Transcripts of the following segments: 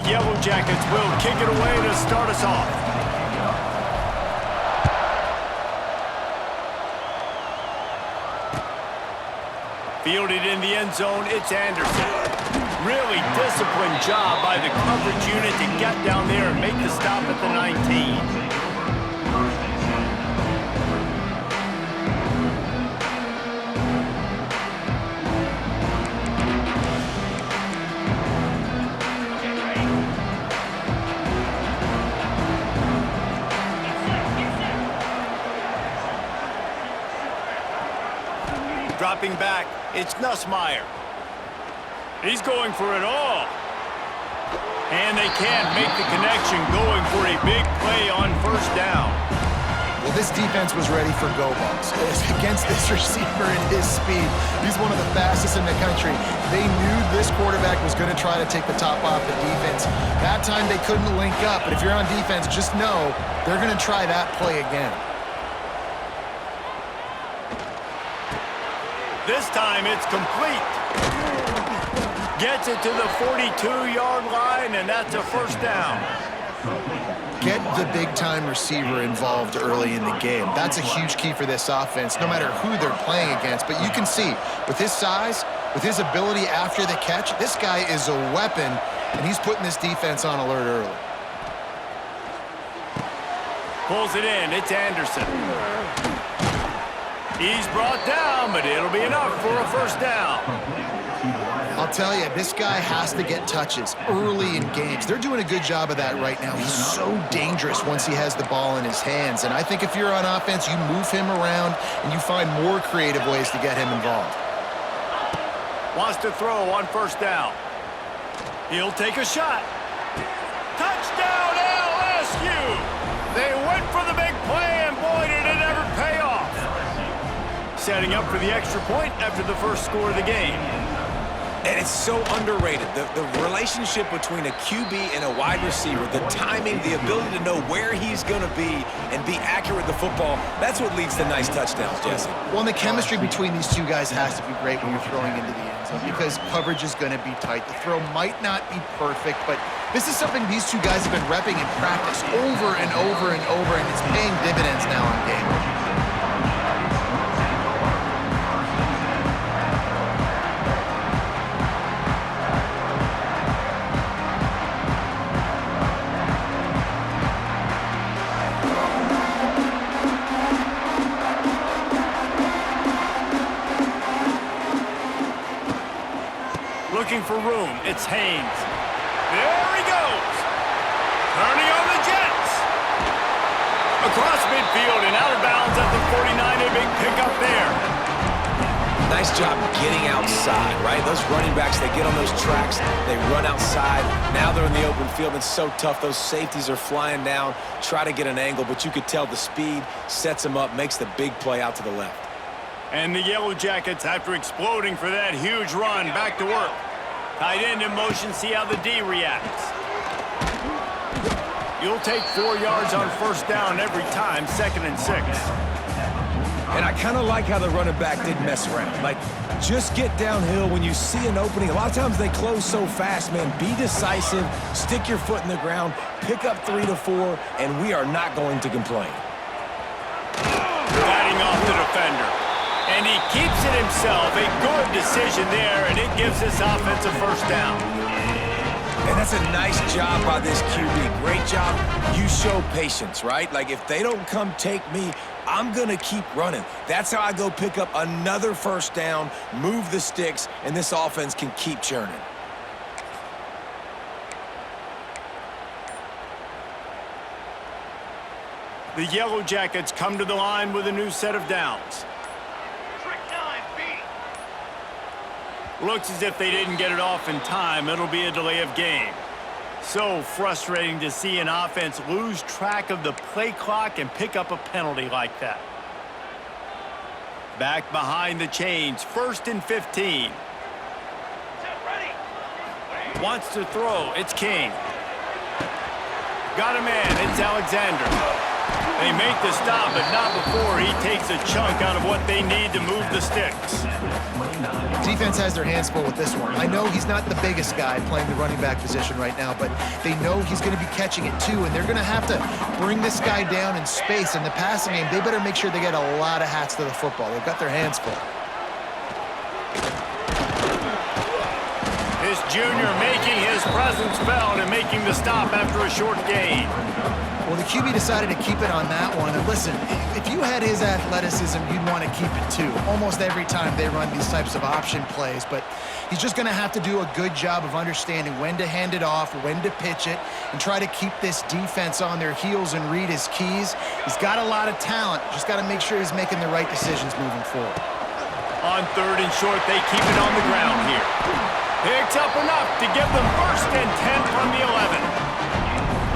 Yellow Jackets will kick it away to start us off. Fielded in the end zone, it's Anderson. Really disciplined job by the coverage unit to get down there and make the stop at the 19. Dropping back, it's Nussmeier. He's going for it all. And they can't make the connection, going for a big play on first down. Well, this defense was ready for go balls. Against this receiver and his speed, he's one of the fastest in the country. They knew this quarterback was going to try to take the top off the defense. That time they couldn't link up, but if you're on defense, just know they're going to try that play again. This time it's complete. Gets it to the 42-yard line, and that's a first down. Get the big-time receiver involved early in the game. That's a huge key for this offense, no matter who they're playing against. But you can see, with his size, with his ability after the catch, this guy is a weapon, and he's putting this defense on alert early. Pulls it in. It's Anderson. He's brought down, but it'll be enough for a first down. I'll tell you, this guy has to get touches early in games. They're doing a good job of that right now. He's so dangerous once he has the ball in his hands. And I think if you're on offense, you move him around and you find more creative ways to get him involved. Wants to throw on first down. He'll take a shot. Touchdown, LSU! They went for the big play, and boy, did it ever pay off. Setting up for the extra point after the first score of the game. And it's so underrated. The relationship between a QB and a wide receiver, the timing, the ability to know where he's going to be and be accurate with the football, that's what leads to nice touchdowns, Jesse. Well, and the chemistry between these two guys has to be great when you're throwing into the end zone because coverage is going to be tight. The throw might not be perfect, but this is something these two guys have been repping in practice over and over and over, and it's paying dividends now in game. Looking for room, it's Haynes. There he goes. Turning on the Jets. Across midfield and out of bounds at the 49, a big pickup there. Nice job getting outside, right? Those running backs, they get on those tracks, they run outside. Now they're in the open field. It's so tough. Those safeties are flying down, try to get an angle, but you could tell the speed sets them up, makes the big play out to the left. And the Yellow Jackets, after exploding for that huge run, back to work. Tight end in motion, see how the D reacts. You'll take 4 yards on first down every time, 2nd and 6. And I kind of like how the running back didn't mess around. Like, just get downhill when you see an opening. A lot of times they close so fast, man. Be decisive, stick your foot in the ground, pick up 3 to 4, and we are not going to complain. Batting off the defender. And he keeps it himself. A good decision there, and it gives this offense a first down. And that's a nice job by this QB. Great job. You show patience, right? Like, if they don't come take me, I'm going to keep running. That's how I go pick up another first down, move the sticks, and this offense can keep churning. The Yellow Jackets come to the line with a new set of downs. Looks as if they didn't get it off in time. It'll be a delay of game. So frustrating to see an offense lose track of the play clock and pick up a penalty like that. Back behind the chains, 1st and 15. Wants to throw, it's King. Got a man, it's Alexander. They make the stop, but not before he takes a chunk out of what they need to move the sticks. Defense has their hands full with this one. I know he's not the biggest guy playing the running back position right now, but they know he's going to be catching it too, and they're going to have to bring this guy down in space. In the passing game, they better make sure they get a lot of hats to the football. They've got their hands full. This junior making his presence felt and making the stop after a short gain. Well, the QB decided to keep it on that one. And listen, if you had his athleticism, you'd want to keep it too. Almost every time they run these types of option plays. But he's just going to have to do a good job of understanding when to hand it off, when to pitch it, and try to keep this defense on their heels and read his keys. He's got a lot of talent. Just got to make sure he's making the right decisions moving forward. On 3rd and short, they keep it on the ground here. Picks up enough to give them 1st and 10 from the 11.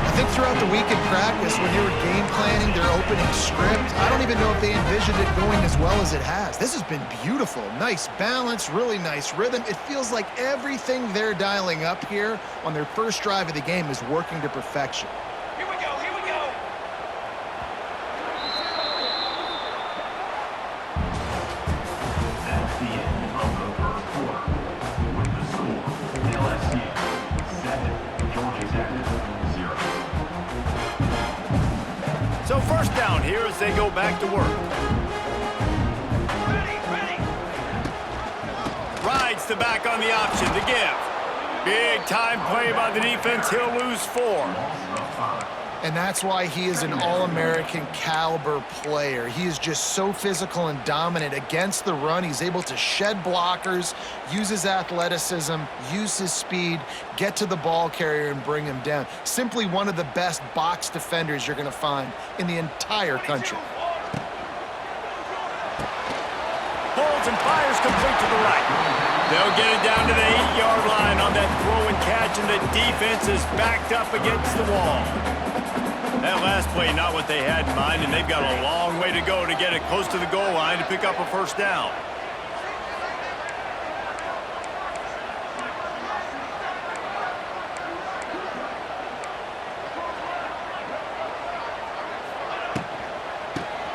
I think throughout the week in practice, when they were game planning their opening script, I don't even know if they envisioned it going as well as it has. This has been beautiful. Nice balance, really nice rhythm. It feels like everything they're dialing up here on their first drive of the game is working to perfection. Here we go, here we go. That's the end of the first quarter. With the score, LSU 7, Georgia Tech 0. So 1st down here as they go back to work. Ready. Rides the back on the option to give. Big time play by the defense. He'll lose 4. And that's why he is an All-American caliber player. He is just so physical and dominant against the run. He's able to shed blockers, use his athleticism, use his speed, get to the ball carrier and bring him down. Simply one of the best box defenders you're going to find in the entire country. Holds and fires complete to the right. They'll get it down to the 8-yard line on that throw and catch, and the defense is backed up against the wall. That last play, not what they had in mind, and they've got a long way to go to get it close to the goal line to pick up a 1st down.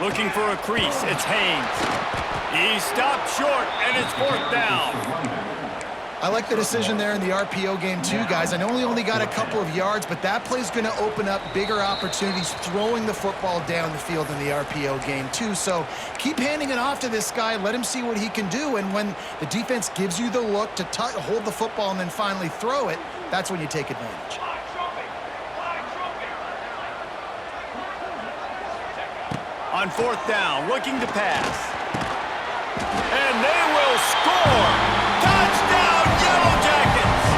Looking for a crease, it's Haynes. He stopped short, and it's 4th down. I like the decision there in the RPO game too, guys. I know he only got a couple of yards, but that play's going to open up bigger opportunities throwing the football down the field in the RPO game too. So keep handing it off to this guy. Let him see what he can do. And when the defense gives you the look to hold the football and then finally throw it, that's when you take advantage. On 4th down, looking to pass. And they will score! Touchdown, Yellow Jackets!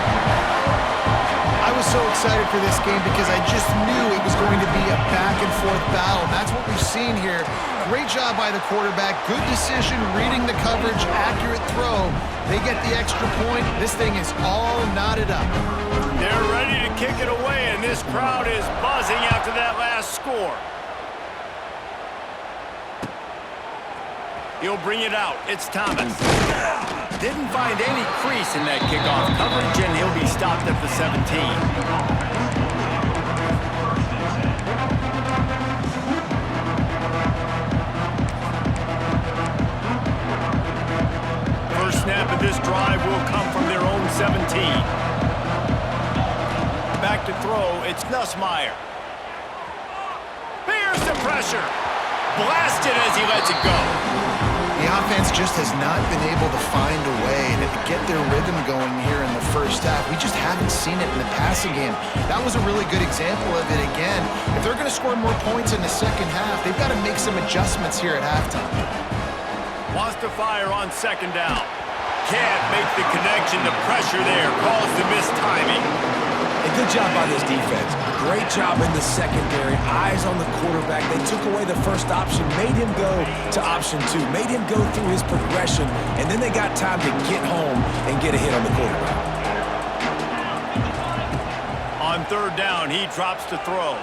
I was so excited for this game because I just knew it was going to be a back-and-forth battle. And that's what we've seen here. Great job by the quarterback. Good decision, reading the coverage, accurate throw. They get the extra point. This thing is all knotted up. They're ready to kick it away, and this crowd is buzzing after that last score. He'll bring it out. It's Thomas. Didn't find any crease in that kickoff coverage, and he'll be stopped at the 17. First snap of this drive will come from their own 17. Back to throw, it's Nussmeier. Here's the pressure. Blasted as he lets it go. The offense just has not been able to find a way to get their rhythm going here in the first half. We just haven't seen it in the passing game. That was a really good example of it again. If they're going to score more points in the second half, they've got to make some adjustments here at halftime. Wants to fire on 2nd down. Can't make the connection. The pressure there caused the missed timing. A good job by this defense. Great job in the secondary. Eyes on the quarterback. They took away the first option, made him go to option 2, made him go through his progression, and then they got time to get home and get a hit on the quarterback. On 3rd down, he drops to throw.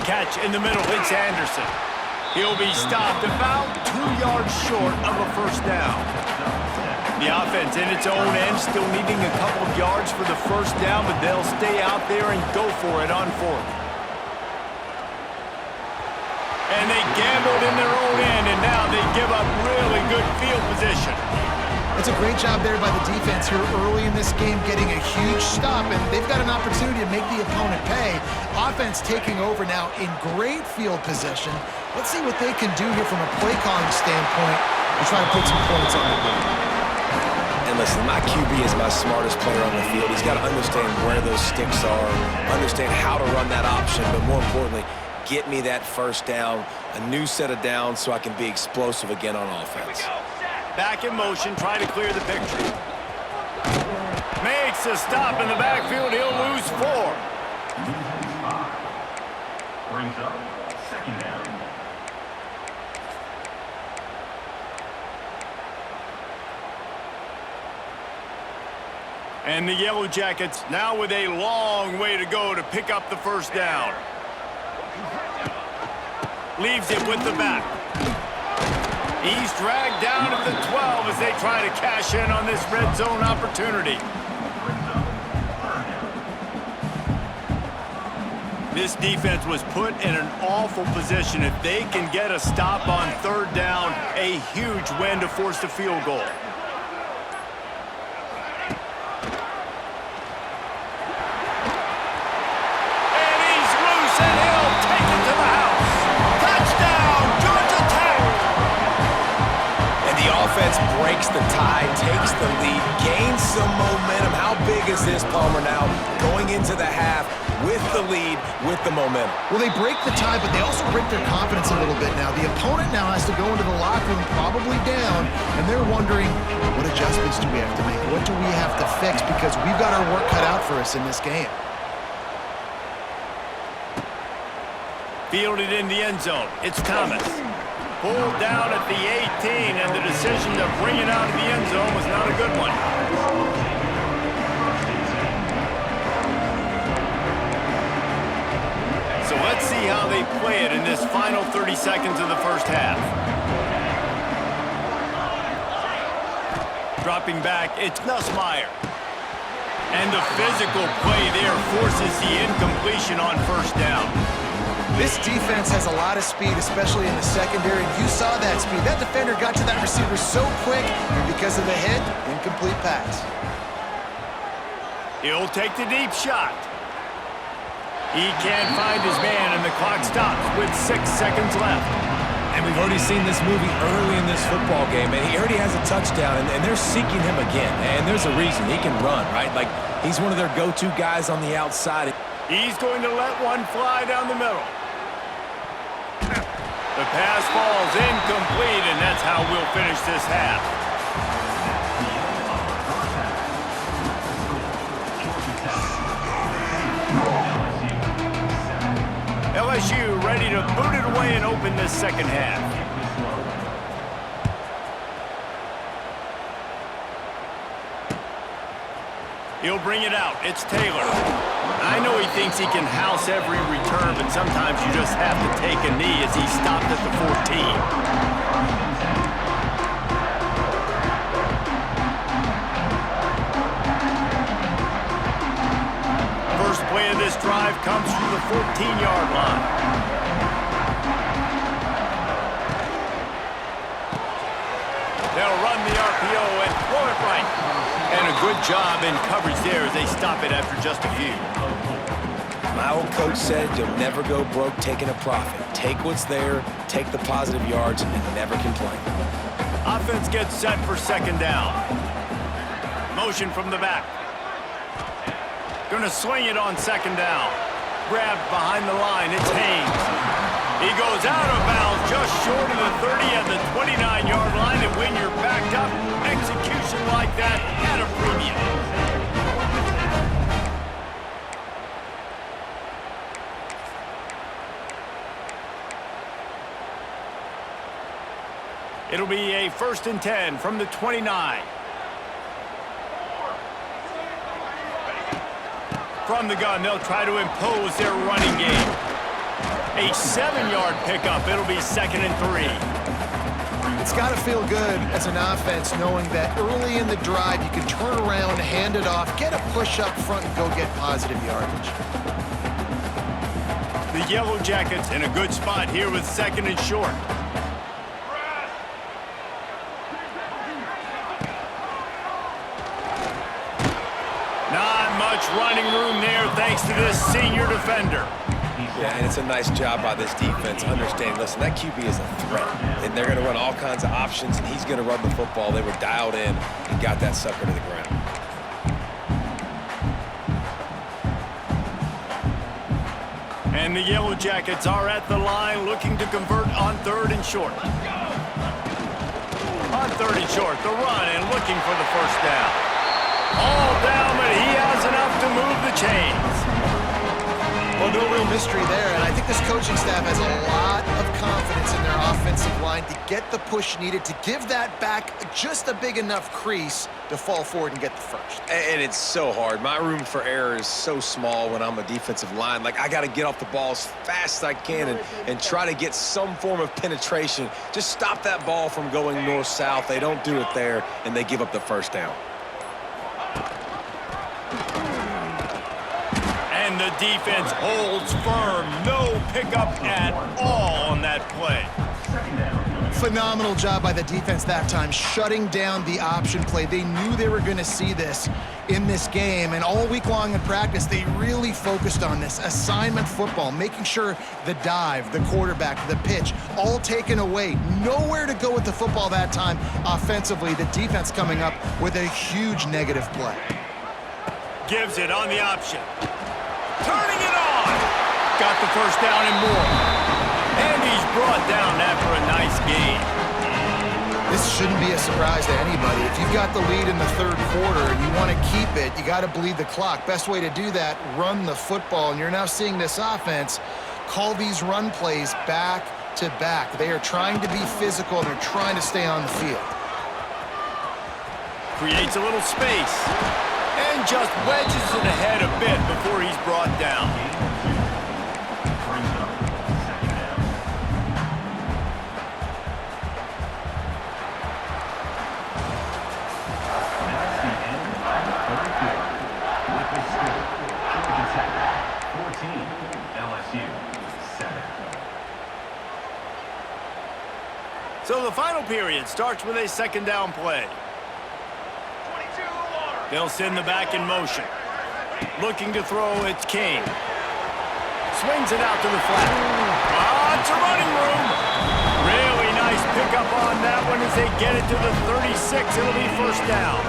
Catch in the middle, it's Anderson. He'll be stopped about 2 yards short of a 1st down. The offense in its own end, still needing a couple of yards for the 1st down, but they'll stay out there and go for it on 4th. And they gambled in their own end, and now they give up really good field position. It's a great job there by the defense here early in this game, getting a huge stop, and they've got an opportunity to make the opponent pay. Offense taking over now in great field position. Let's see what they can do here from a play calling standpoint to try to put some points on the board. And listen, my QB is my smartest player on the field. He's got to understand where those sticks are, understand how to run that option, but more importantly, get me that first down, a new set of downs so I can be explosive again on offense. Back in motion, trying to clear the picture. Makes a stop in the backfield. He'll lose 4. Loses 5. Brings up second down. And the Yellow Jackets now with a long way to go to pick up the first down. Leaves it with the back. He's dragged down at the 12 as they try to cash in on this red zone opportunity. This defense was put in an awful position. If they can get a stop on third down, a huge win to force the field goal. And he's loose, and he'll take it to the house. Touchdown, Georgia Tech! And the offense breaks the tie, takes the lead, gains some momentum. How big is this, Palmer, now going into the half with the lead, with the momentum? Well, they break the tie, but they also break their confidence a little bit now. The opponent now has to go into the locker room probably down, and they're wondering, what adjustments do we have to make? What do we have to fix? Because we've got our work cut out for us in this game. Fielded in the end zone. It's Thomas. Pulled down at the 18, and the decision to bring it out of the end zone was not a good one. So let's see how they play it in this final 30 seconds of the first half. Dropping back, it's Nussmeier. And the physical play there forces the incompletion on first down. This defense has a lot of speed, especially in the secondary. You saw that speed. That defender got to that receiver so quick, and because of the hit, incomplete pass. He'll take the deep shot. He can't find his man, and the clock stops with 6 seconds left. And we've already seen this movie early in this football game, and he already has a touchdown, and they're seeking him again. And there's a reason. He can run, right? Like, he's one of their go-to guys on the outside. He's going to let one fly down the middle. The pass falls incomplete, and that's how we'll finish this half. LSU ready to boot it away and open this second half. He'll bring it out. It's Taylor. I know he thinks he can house every return, but sometimes you just have to take a knee as he stopped at the 14. First play of this drive comes from the 14-yard line. They'll run the RPO and throw it right. And a good job in coverage there as they stop it after just a few. My old coach said you'll never go broke taking a profit. Take what's there, take the positive yards, and never complain. Offense gets set for second down. Motion from the back. Gonna swing it on second down. Grabbed behind the line, it's Haynes. He goes out of bounds just short of the 30 at the 29-yard line, and when you're backed up, execution like that at a premium. It'll be a 1st and 10 from the 29. From the gun, they'll try to impose their running game. A 7-yard pickup. It'll be 2nd and 3. It's got to feel good as an offense knowing that early in the drive you can turn around, hand it off, get a push up front, and go get positive yardage. The Yellow Jackets in a good spot here with 2nd and short. Not much running room there thanks to this senior defender. Yeah, and it's a nice job by this defense understanding, listen, that QB is a threat, and they're going to run all kinds of options, and he's going to run the football. They were dialed in and got that sucker to the ground. And the Yellow Jackets are at the line looking to convert on 3rd and short. On 3rd and short, the run and looking for the first down. All down, but he has enough to move the chains. Well, no real mystery there, and I think this coaching staff has a lot of confidence in their offensive line to get the push needed to give that back just a big enough crease to fall forward and get the first. And it's so hard. My room for error is so small when I'm a defensive line. Like, I got to get off the ball as fast as I can and try to get some form of penetration. Just stop that ball from going north-south. They don't do it there, and they give up the first down. And the defense holds firm. No pickup at all on that play. Phenomenal job by the defense that time, shutting down the option play. They knew they were going to see this in this game, and all week long in practice, they really focused on this assignment football, making sure the dive, the quarterback, the pitch, all taken away. Nowhere to go with the football that time offensively. The defense coming up with a huge negative play. Gives it on the option. Turning it on. Got the first down and more. And he's brought down after a nice gain. This shouldn't be a surprise to anybody. If you've got the lead in the 3rd quarter and you want to keep it, you got to bleed the clock. Best way to do that, run the football. And you're now seeing this offense call these run plays back to back. They are trying to be physical and they're trying to stay on the field. Creates a little space. And just wedges it ahead a bit before he's brought down. That's the end of the 3rd quarter. With the score, Georgia Tech 14, LSU 7. So the final period starts with a 2nd down play. They'll send the back in motion. Looking to throw, it's King. Swings it out to the flat. Lots of running room. Really nice pickup on that one as they get it to the 36. It'll be first down.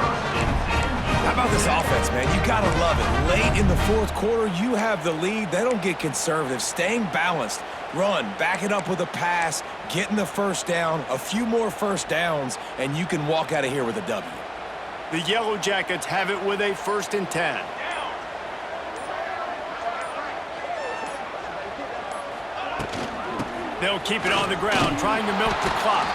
How about this offense, man? You got to love it. Late in the 4th quarter, you have the lead. They don't get conservative. Staying balanced. Run, back it up with a pass, getting the first down, a few more first downs, and you can walk out of here with a W. The Yellow Jackets have it with a 1st and 10. They'll keep it on the ground, trying to milk the clock.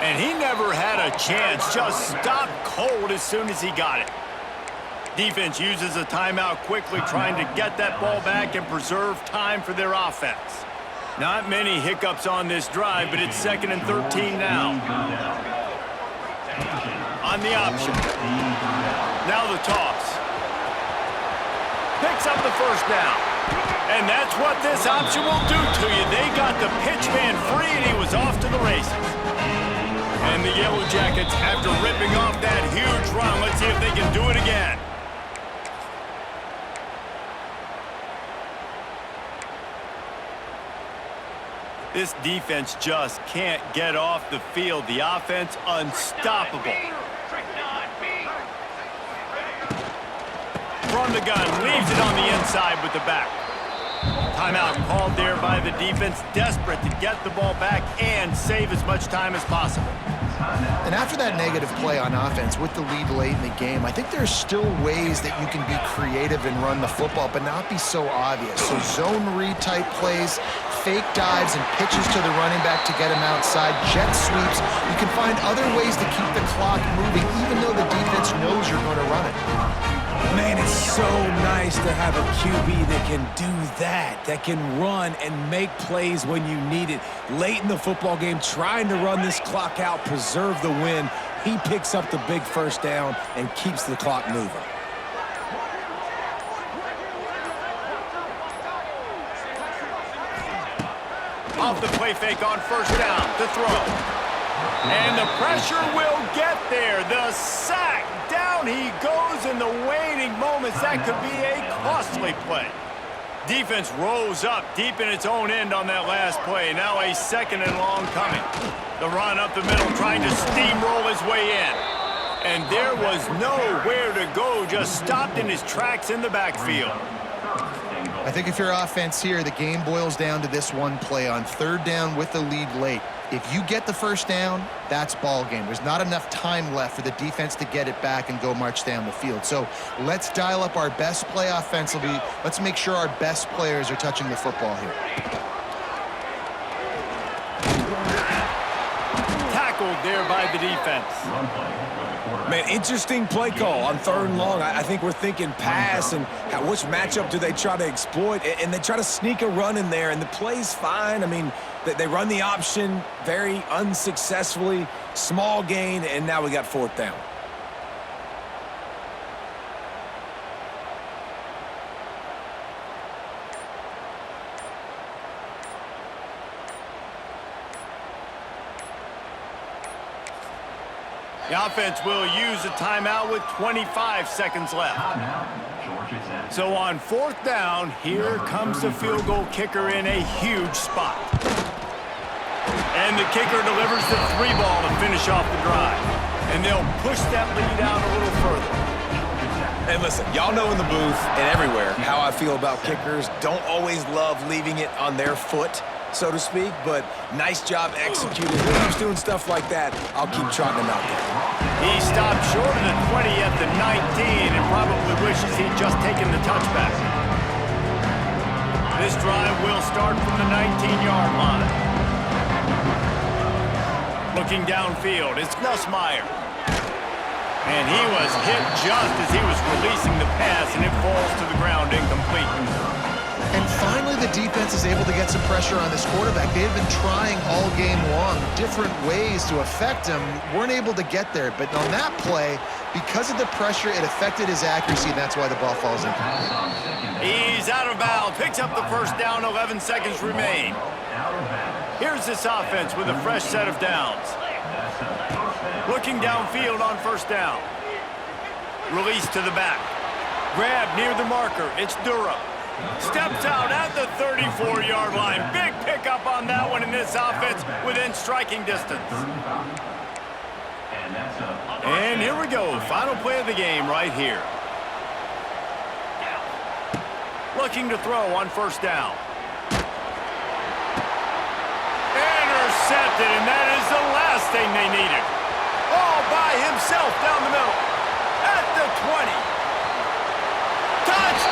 And he never had a chance, just stopped cold as soon as he got it. Defense uses a timeout quickly, trying to get that ball back and preserve time for their offense. Not many hiccups on this drive, but it's 2nd and 13 now. On the option. Now the toss. Picks up the first down. And that's what this option will do to you. They got the pitch man free, and he was off to the races. And the Yellow Jackets, after ripping off that huge run, let's see if they can do it again. This defense just can't get off the field. The offense unstoppable. From the gun, leaves it on the inside with the back. Timeout called there by the defense, desperate to get the ball back and save as much time as possible. And after that negative play on offense with the lead late in the game, I think there's still ways that you can be creative and run the football, but not be so obvious. So zone read type plays, fake dives and pitches to the running back to get him outside, jet sweeps. You can find other ways to keep the clock moving, even though the defense knows you're going to run it. Man, it's so nice to have a QB that can do that can run and make plays when you need it. Late in the football game, trying to run this clock out, preserve the win. He picks up the big first down and keeps the clock moving. Off the play fake on first down to throw. And the pressure will get there. The sack. Down he goes in the waning moments. That could be a costly play. Defense rose up deep in its own end on that last play. Now a second and long coming. The run up the middle trying to steamroll his way in. And there was nowhere to go. Just stopped in his tracks in the backfield. I think if you're offense here, the game boils down to this one play on third down with the lead late. If you get the first down, that's ball game. There's not enough time left for the defense to get it back and go march down the field. So let's dial up our best play offensively. Let's make sure our best players are touching the football here. Tackled there by the defense. Man, interesting play call on third and long. I think we're thinking pass and which matchup do they try to exploit? And they try to sneak a run in there, and the play's fine. I mean, they run the option very unsuccessfully, small gain, and now we got fourth down. The offense will use a timeout with 25 seconds left. So on fourth down, here comes the field goal kicker in a huge spot. And the kicker delivers the 3-ball to finish off the drive. And they'll push that lead out a little further. And listen, y'all know in the booth and everywhere how I feel about kickers. Don't always love leaving it on their foot, so to speak, but nice job executing. If he keeps doing stuff like that, I'll keep trotting him out there. He stopped short of the 20 at the 19 and probably wishes he'd just taken the touchback. This drive will start from the 19-yard line. Looking downfield, it's Nussmeier. And he was hit just as he was releasing the pass, and it falls to the ground incomplete. And finally, the defense is able to get some pressure on this quarterback. They had been trying all game long different ways to affect him. Weren't able to get there. But on that play, because of the pressure, it affected his accuracy, and that's why the ball falls incomplete. He's out of bounds. Picks up the first down. 11 seconds remain. Here's this offense with a fresh set of downs. Looking downfield on first down. Release to the back. Grab near the marker. It's Durham. Steps out at the 34-yard line. Big pickup on that one in this offense within striking distance. And here we go. Final play of the game right here. Looking to throw on first down. Intercepted, and that is the last thing they needed. All by himself down the middle. At the 20. Touchdown!